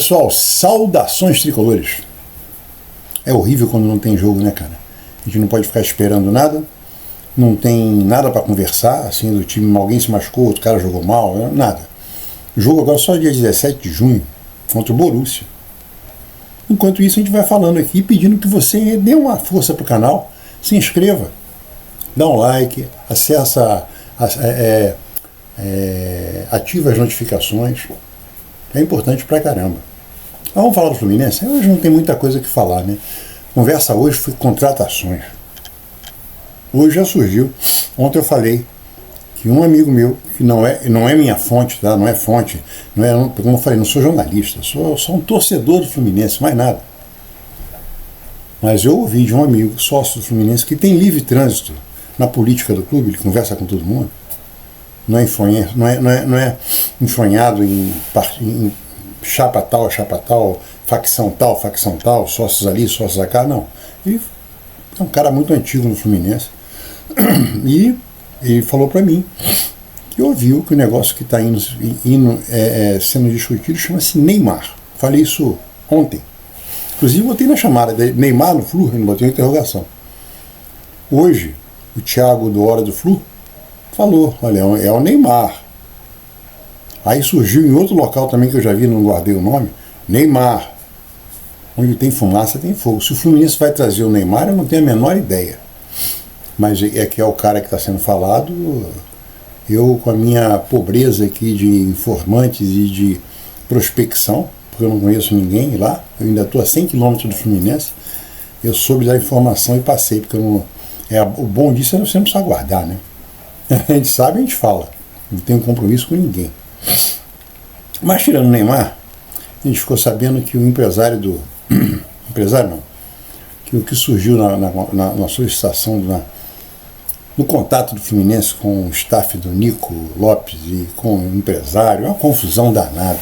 Pessoal, saudações tricolores. É horrível quando não tem jogo, né, cara? A gente não pode ficar esperando nada, não tem nada para conversar, assim, do time, alguém se machucou, outro cara jogou mal, nada. O jogo agora só dia 17 de junho, contra o Borussia. Enquanto isso, a gente vai falando aqui, pedindo que você dê uma força pro canal, se inscreva, dá um like, acessa, ativa as notificações. É importante pra caramba. Vamos falar do Fluminense? Hoje não tem muita coisa que falar, né? Conversa hoje foi contratações. Hoje já surgiu. Ontem eu falei que um amigo meu, que não é minha fonte, tá? Não é fonte, como eu falei, não sou jornalista, sou um torcedor do Fluminense, mais nada. Mas eu ouvi de um amigo, sócio do Fluminense, que tem livre trânsito na política do clube, ele conversa com todo mundo. Não é enfronhado em chapa tal, facção tal, sócios ali, sócios cá, não. Ele é um cara muito antigo no Fluminense. E ele falou para mim que ouviu que o negócio que está sendo discutido chama-se Neymar. Falei isso ontem. Inclusive botei na chamada de Neymar no Flu, não botei uma interrogação. Hoje, o Thiago do Hora do Flu falou, olha, é o Neymar. Aí surgiu em outro local também que eu já vi, não guardei o nome, Neymar. Onde tem fumaça tem fogo. Se o Fluminense vai trazer o Neymar, eu não tenho a menor ideia. Mas é que é o cara que está sendo falado. Eu, com a minha pobreza aqui de informantes e de prospecção, porque eu não conheço ninguém lá, eu ainda estou a 100 km do Fluminense, eu soube da informação e passei, porque o bom disso é você não precisa aguardar, né? A gente sabe, a gente fala. Não tem compromisso com ninguém. Mas tirando o Neymar, a gente ficou sabendo que o empresário do... empresário não. Que o que surgiu na solicitação, no contato do Fluminense com o staff do Nico Lopes e com o empresário, uma confusão danada.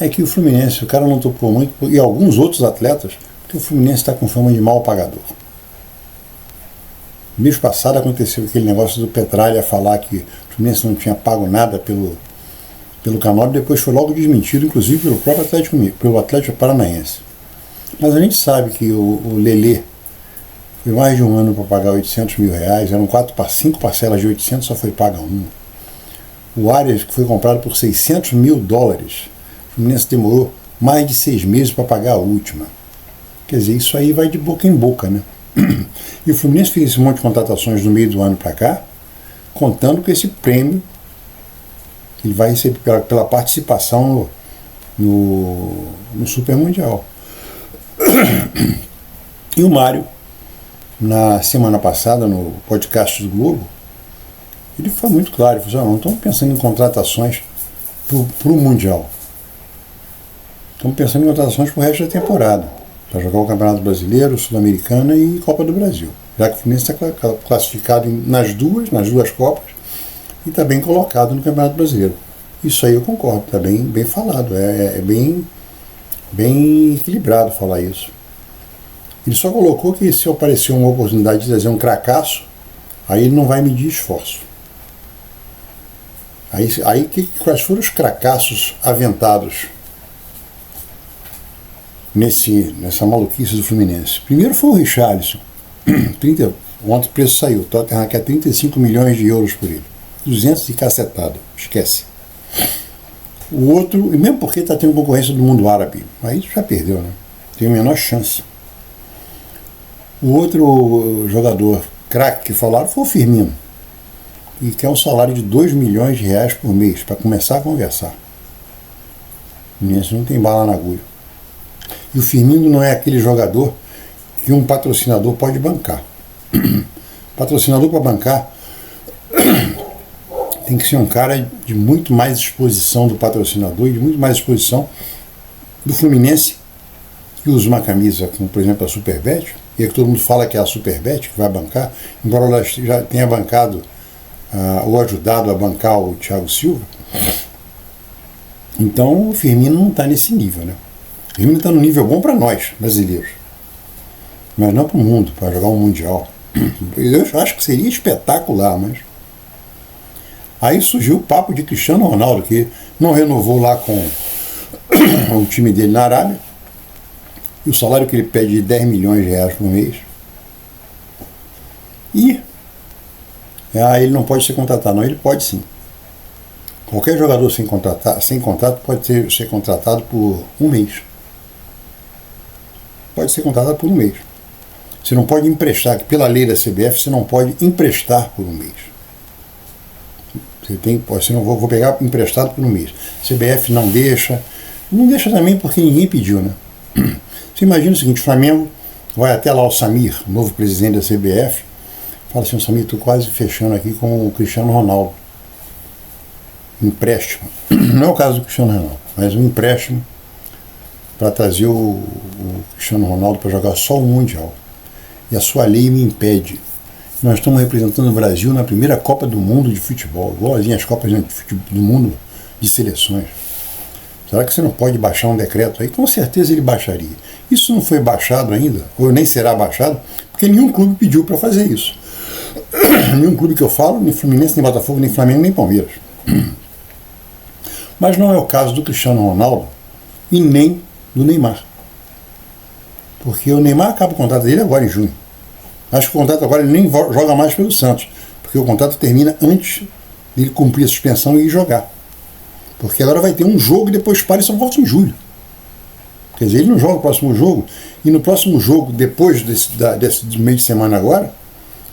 É que o Fluminense, o cara não topou muito, e alguns outros atletas, porque o Fluminense está com fama de mal pagador. Mês passado aconteceu aquele negócio do Petralha falar que o Fluminense não tinha pago nada pelo Canóbio, depois foi logo desmentido, inclusive pelo próprio Atlético Paranaense. Mas a gente sabe que o Lelê foi mais de um ano para pagar 800 mil reais, eram 5 parcelas de 800, só foi paga uma. O Arias, que foi comprado por 600 mil dólares, o Fluminense demorou mais de 6 meses para pagar a última. Quer dizer, isso aí vai de boca em boca, né? E o Fluminense fez esse monte de contratações no meio do ano para cá, contando com esse prêmio que ele vai receber pela participação no Super Mundial. E o Mário, na semana passada, no podcast do Globo, ele foi muito claro, ele falou, não estamos pensando em contratações para o Mundial. Estamos pensando em contratações para o resto da temporada, para jogar o Campeonato Brasileiro, Sul-Americana e Copa do Brasil. Já que o Fluminense está classificado nas duas Copas e está bem colocado no Campeonato Brasileiro. Isso aí eu concordo, está bem falado, é bem equilibrado falar isso. Ele só colocou que se aparecer uma oportunidade de trazer um cracaço, aí ele não vai medir esforço. Quais foram os cracassos aventados nessa maluquice do Fluminense? Primeiro foi o Richarlison. Ontem o preço saiu, o Tottenham quer 35 milhões de euros por ele. 200 de cacetado, esquece. O outro, e mesmo porque está tendo concorrência do mundo árabe, aí já perdeu, né? Tem a menor chance. O outro jogador craque que falaram foi o Firmino, e quer um salário de 2 milhões de reais por mês para começar a conversar. O Fluminense não tem bala na agulha. E o Firmino não é aquele jogador que um patrocinador pode bancar. Patrocinador para bancar tem que ser um cara de muito mais exposição do patrocinador e de muito mais exposição do Fluminense, que usa uma camisa como, por exemplo, a Superbet, e é que todo mundo fala que é a Superbet que vai bancar, embora ela já tenha bancado ou ajudado a bancar o Thiago Silva. Então o Firmino não está nesse nível, né? O Firmino está no nível bom para nós, brasileiros, mas não para o mundo, para jogar um Mundial. Eu acho que seria espetacular, mas... Aí surgiu o papo de Cristiano Ronaldo, que não renovou lá com o time dele na Arábia, e o salário que ele pede de 10 milhões de reais por mês. E ele não pode ser contratado. Não, ele pode sim. Qualquer jogador sem contrato pode ser contratado por um mês. Pode ser contratado por um mês. Você não pode emprestar, que pela lei da CBF você não pode emprestar por um mês. Você não vou pegar emprestado por um mês. CBF não deixa também porque ninguém pediu, né? Você imagina o seguinte, o Flamengo vai até lá o Samir, novo presidente da CBF, fala assim, Samir, estou quase fechando aqui com o Cristiano Ronaldo. Empréstimo. Não é o caso do Cristiano Ronaldo, mas um empréstimo para trazer o Cristiano Ronaldo para jogar só o Mundial. E a sua lei me impede. Nós estamos representando o Brasil na primeira Copa do Mundo de futebol, igualzinho as Copas do Mundo de seleções. Será que você não pode baixar um decreto aí? Com certeza ele baixaria. Isso não foi baixado ainda, ou nem será baixado, porque nenhum clube pediu para fazer isso. Nenhum clube que eu falo, nem Fluminense, nem Botafogo, nem Flamengo, nem Palmeiras. Mas não é o caso do Cristiano Ronaldo e nem do Neymar. Porque o Neymar acaba o contrato dele agora em junho. Acho que o contrato agora ele nem joga mais pelo Santos, porque o contrato termina antes dele cumprir a suspensão e ir jogar. Porque agora vai ter um jogo e depois para e só volta em julho. Quer dizer, ele não joga o próximo jogo, e no próximo jogo, depois desse meio de semana agora,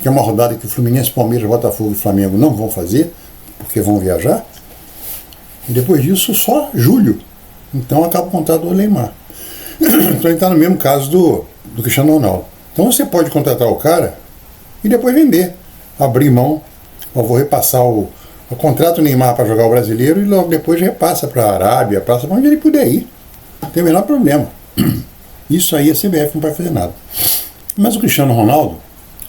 que é uma rodada que o Fluminense, Palmeiras, Botafogo e Flamengo não vão fazer, porque vão viajar, e depois disso só julho. Então acaba o contrato do Neymar. Então ele está no mesmo caso do Cristiano Ronaldo. Então você pode contratar o cara e depois vender, abrir mão, eu vou repassar o contrato Neymar para jogar o brasileiro e logo depois repassa para a Arábia, passa para onde ele puder ir. Não tem o menor problema. Isso aí a CBF não vai fazer nada. Mas o Cristiano Ronaldo,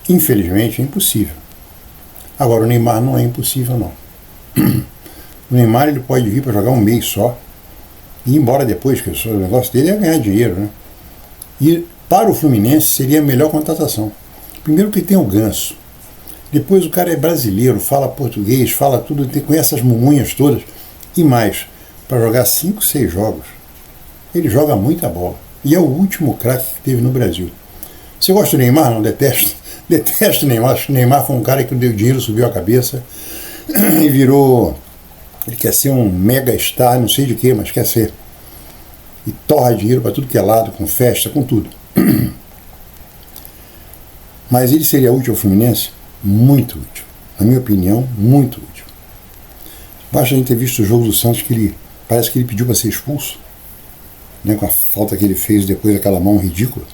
infelizmente, é impossível. Agora o Neymar não é impossível, não. O Neymar ele pode vir para jogar um mês só e ir embora depois, que o negócio dele é ganhar dinheiro, né? E para o Fluminense seria a melhor contratação. Primeiro que tem o Ganso. Depois o cara é brasileiro, fala português, fala tudo, conhece as mumunhas todas. E mais, para jogar 5, 6 jogos. Ele joga muita bola. E é o último craque que teve no Brasil. Você gosta do Neymar? Não, detesto. Detesto o Neymar. Acho que o Neymar foi um cara que deu dinheiro, subiu a cabeça e virou... Ele quer ser um mega star, não sei de quê, mas quer ser. E torra dinheiro para tudo que é lado, com festa, com tudo. Mas ele seria útil ao Fluminense? Muito útil. Na minha opinião, muito útil. Basta a gente ter visto o jogo do Santos que ele parece que ele pediu para ser expulso, né, com a falta que ele fez depois daquela mão ridícula.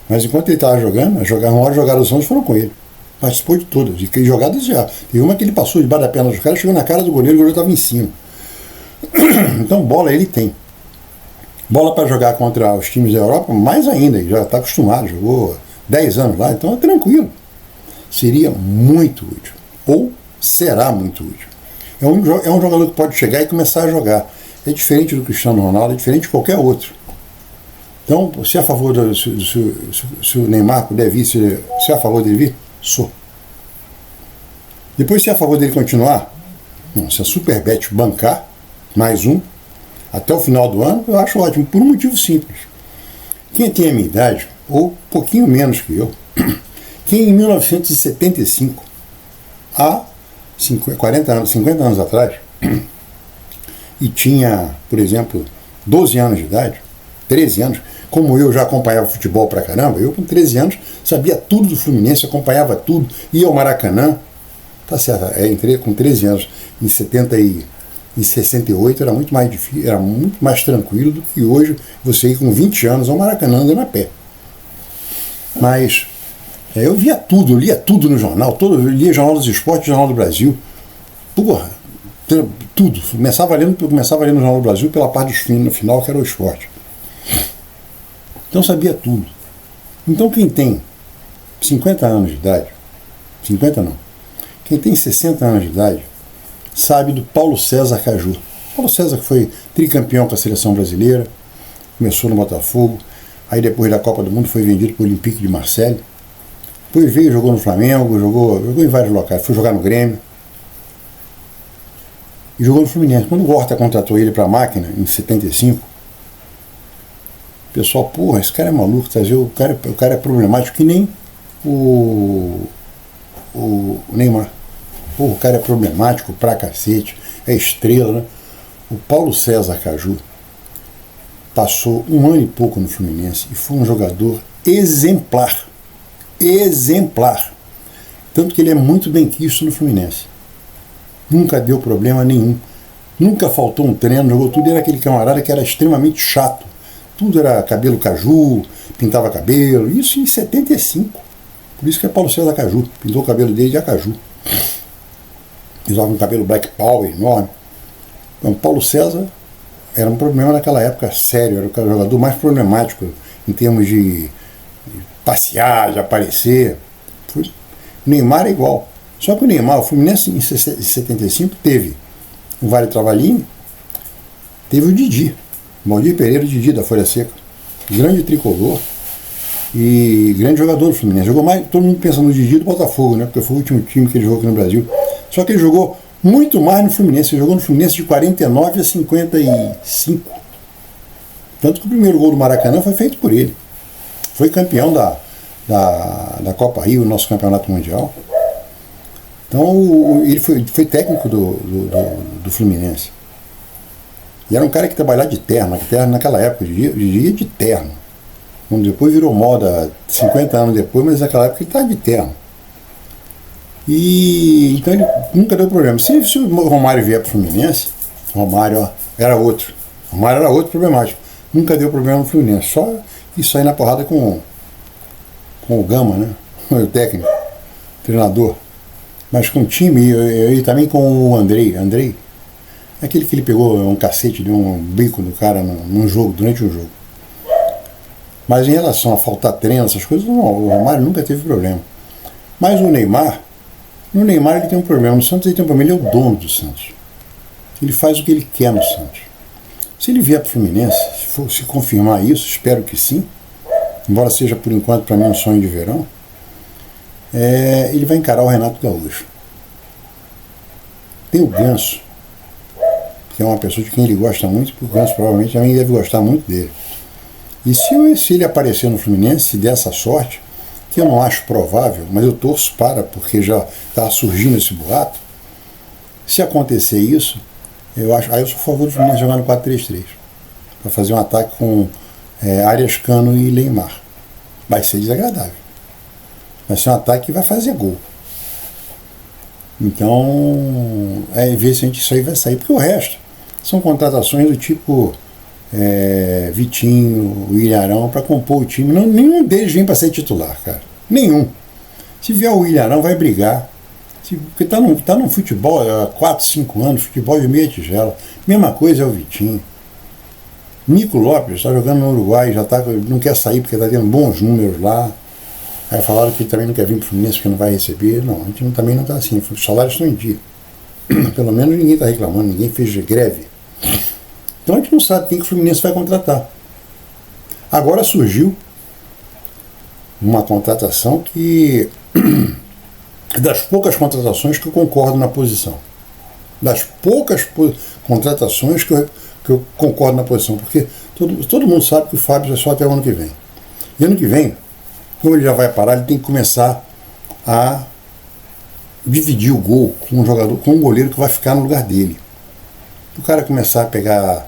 Mas enquanto ele estava jogando, uma hora jogadas do Santos foram com ele. Participou de todas. E que jogadas já. Teve uma que ele passou debaixo da perna dos caras, chegou na cara do goleiro, o goleiro estava em cima. Então bola ele tem. Bola para jogar contra os times da Europa, mais ainda, ele já está acostumado, jogou 10 anos lá, então é tranquilo. Seria muito útil. Ou será muito útil. É um jogador que pode chegar e começar a jogar. É diferente do Cristiano Ronaldo, é diferente de qualquer outro. Então, se é a favor se o Neymar puder vir, se é a favor dele vir, sou. Depois, se é a favor dele continuar, não, se a Superbet bancar mais um até o final do ano, eu acho ótimo, por um motivo simples. Quem tem a minha idade, ou um pouquinho menos que eu, quem em 1975, há 50 anos atrás, e tinha, por exemplo, 12 anos de idade, 13 anos, como eu já acompanhava futebol pra caramba, eu com 13 anos sabia tudo do Fluminense, acompanhava tudo, ia ao Maracanã, tá certo, entrei com 13 anos, em 68 era muito mais difícil, era muito mais tranquilo do que hoje você ir com 20 anos ao Maracanã andando a pé. Mas eu via tudo, eu lia tudo no jornal, eu lia Jornal dos Esportes, Jornal do Brasil, porra, tudo. Começava lendo no Jornal do Brasil pela parte no final, que era o esporte. Então sabia tudo. Então quem tem 50 anos de idade, 50 não, quem tem 60 anos de idade, sabe do Paulo César Caju. Paulo César que foi tricampeão com a seleção brasileira, começou no Botafogo, aí depois da Copa do Mundo foi vendido para o Olympique de Marseille, depois veio, jogou no Flamengo, jogou em vários locais, foi jogar no Grêmio, e jogou no Fluminense. Quando o Horta contratou ele para a máquina, em 75, pessoal, porra, esse cara é maluco, o cara é problemático, que nem o Neymar. Porra, o cara é problemático pra cacete, é estrela, né? O Paulo César Caju passou 1 ano e pouco no Fluminense e foi um jogador exemplar. Exemplar. Tanto que ele é muito bem quisto no Fluminense. Nunca deu problema nenhum. Nunca faltou um treino, jogou tudo. Era aquele camarada que era extremamente chato. Tudo era cabelo caju, pintava cabelo. Isso em 75. Por isso que é Paulo César Caju. Pintou o cabelo dele de acaju. Usava um cabelo black power enorme. Então, Paulo César era um problema naquela época, sério. Era o jogador mais problemático em termos de passear, de aparecer. Neymar é igual. Só que o Neymar, o Fluminense em 75 teve o Vale Travalini, teve o Didi, Valdir Pereira, Didi da Folha Seca, grande tricolor e grande jogador do Fluminense. Jogou mais, todo mundo pensa no Didi do Botafogo, né? Porque foi o último time que ele jogou aqui no Brasil. Só que ele jogou muito mais no Fluminense. Ele jogou no Fluminense de 49 a 55. Tanto que o primeiro gol do Maracanã foi feito por ele. Foi campeão da Copa Rio, nosso campeonato mundial. Então ele foi técnico do Fluminense. E era um cara que trabalhava de terno naquela época, de terno. Depois virou moda 50 anos depois, mas naquela época ele estava de terno. E então ele nunca deu problema. Se o Romário vier para o Fluminense, Romário era outro. Romário era outro problemático. Nunca deu problema no Fluminense. Só isso aí na porrada com o Gama, né? O técnico, treinador. Mas com o time e também com o Andrei, aquele que ele pegou um cacete, deu um bico no cara num jogo, durante um jogo. Mas em relação a faltar treino, essas coisas, não, o Romário nunca teve problema. Mas no Neymar ele tem um problema. No Santos ele tem um problema, ele é o dono do Santos. Ele faz o que ele quer no Santos. Se ele vier para o Fluminense, se confirmar isso, espero que sim, embora seja por enquanto para mim um sonho de verão, ele vai encarar o Renato Gaúcho. Tem o Ganso, que é uma pessoa de quem ele gosta muito, porque o Ganso provavelmente também deve gostar muito dele. E se ele aparecer no Fluminense, se der essa sorte, que eu não acho provável, mas eu torço porque já está surgindo esse boato, se acontecer isso, eu sou a favor do Fluminense jogar no 4-3-3, para fazer um ataque com Arias, Cano e Neymar. Vai ser desagradável. Vai ser um ataque que vai fazer gol. Então, ver se isso aí vai sair. Porque o resto são contratações do tipo Vitinho, William Arão, para compor o time. Nenhum deles vem para ser titular, cara. Nenhum. Se vier o William Arão, vai brigar. Porque tá no futebol há 4, 5 anos, futebol de meia tigela. Mesma coisa é o Vitinho. Nico Lopes está jogando no Uruguai, não quer sair porque está tendo bons números lá. Aí falaram que ele também não quer vir para o Fluminense porque não vai receber. Não, a gente também não está assim. Os salários estão em dia. Pelo menos ninguém está reclamando, ninguém fez greve. Então a gente não sabe quem que o Fluminense vai contratar. Agora surgiu uma contratação que das poucas contratações que eu concordo na posição. Das poucas contratações que eu concordo na posição. Porque todo mundo sabe que o Fábio é só até o ano que vem. E ano que vem, como ele já vai parar, ele tem que começar a dividir o gol com um jogador, com um goleiro que vai ficar no lugar dele. O cara começar a pegar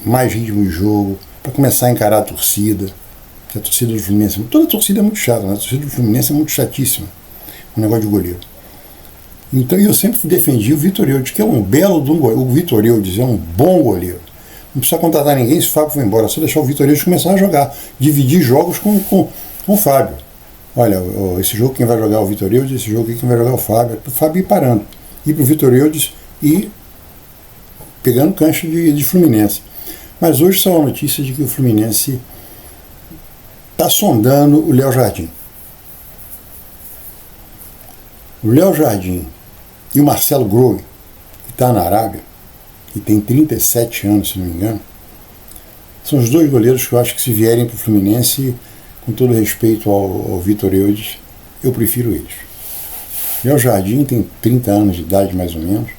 mais ritmo de jogo, para começar a encarar a torcida. Porque a torcida do Fluminense, toda a torcida é muito chata, né? A torcida do Fluminense é muito chatíssima, o negócio de goleiro. Então eu sempre defendi o Vitor Eudes, que é um belo de um goleiro. O Vitor Eudes é um bom goleiro. Não precisa contratar ninguém se o Fábio for embora, só deixar o Vitor Eudes começar a jogar, dividir jogos com o Fábio. Olha, esse jogo quem vai jogar é o Vitor Eudes, esse jogo quem vai jogar é o Fábio. O Fábio ir parando, ir para o Vitor Eudes e pegando cancha de Fluminense. Mas hoje saiu a notícia de que o Fluminense está sondando o Léo Jardim. O Léo Jardim e o Marcelo Groi, que está na Arábia, que tem 37 anos, se não me engano, são os dois goleiros que eu acho que se vierem para o Fluminense, com todo respeito ao Vitor Eudes, eu prefiro eles. Léo Jardim tem 30 anos de idade, mais ou menos,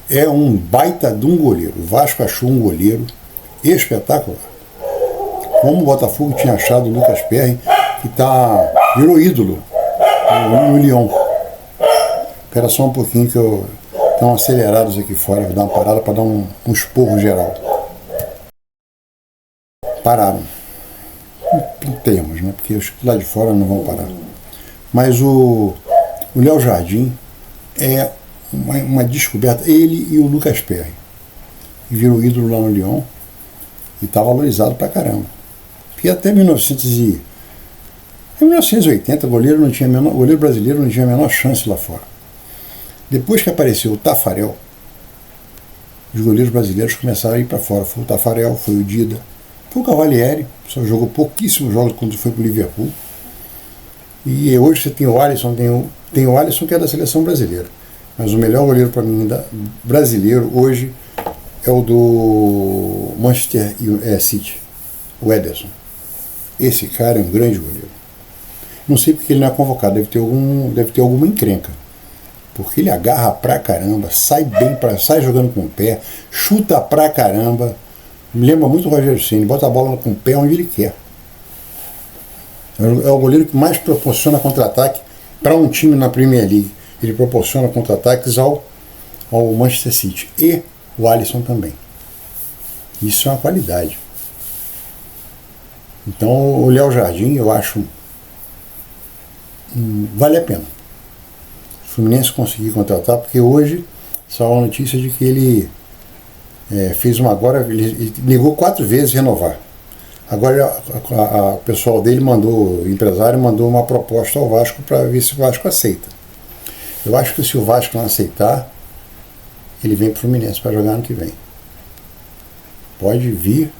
é um baita de um goleiro. O Vasco achou um goleiro espetacular. Como o Botafogo tinha achado o Lucas Perry, que virou ídolo no Lyon. Espera só um pouquinho que eu estão acelerados aqui fora, vou dar uma parada para dar um esporro geral. Pararam. Em termos, né? Porque os lá de fora não vão parar. Mas o Léo Jardim é uma descoberta, ele e o Lucas Perry. E virou ídolo lá no Lyon e está valorizado pra caramba. Porque até 1980 o goleiro brasileiro não tinha a menor chance lá fora. Depois que apareceu o Tafarel, os goleiros brasileiros começaram a ir para fora. Foi o Tafarel, foi o Dida, foi o Cavalieri, só jogou pouquíssimos jogos quando foi para o Liverpool. E hoje você tem o Alisson, tem o Alisson que é da seleção brasileira. Mas o melhor goleiro para mim brasileiro hoje é o do Manchester City, o Ederson. Esse cara é um grande goleiro. Não sei porque ele não é convocado, deve ter alguma encrenca. Porque ele agarra pra caramba, sai jogando com o pé, chuta pra caramba. Me lembra muito o Rogério Ceni, bota a bola com o pé onde ele quer. É o goleiro que mais proporciona contra-ataque para um time na Premier League. Ele proporciona contra-ataques ao Manchester City. E o Alisson também. Isso é uma qualidade. Então o Léo Jardim, eu acho, vale a pena. O Fluminense conseguir contratar, porque hoje saiu a notícia de que ele fez ele negou 4 vezes renovar. Agora o pessoal dele o empresário mandou uma proposta ao Vasco para ver se o Vasco aceita. Eu acho que se o Vasco não aceitar, ele vem para o Fluminense para jogar ano que vem. Pode vir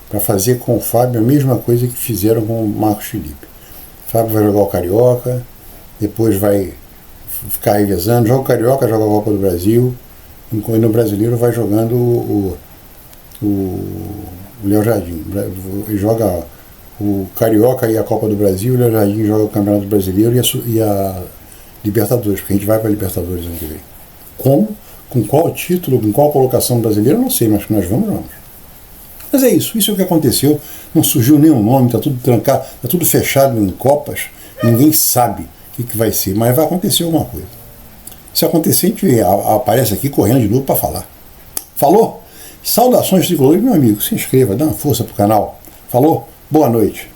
para fazer com o Fábio a mesma coisa que fizeram com o Marcos Felipe. O Fábio vai jogar o Carioca, depois vai ficar revezando, joga o Carioca, joga a Copa do Brasil, enquanto no Brasileiro vai jogando o Léo Jardim. Ele joga o Carioca e a Copa do Brasil, o Léo Jardim joga o Campeonato Brasileiro e a Libertadores, porque a gente vai para a Libertadores ano que vem. Como? Com qual título, com qual colocação brasileira, eu não sei, mas que nós vamos. Mas é isso é o que aconteceu, não surgiu nenhum nome, está tudo trancado, está tudo fechado em copas, ninguém sabe o que vai ser, mas vai acontecer alguma coisa. Se acontecer, a gente aparece aqui correndo de novo para falar. Falou? Saudações tricolores, meu amigo, se inscreva, dá uma força pro canal. Falou? Boa noite.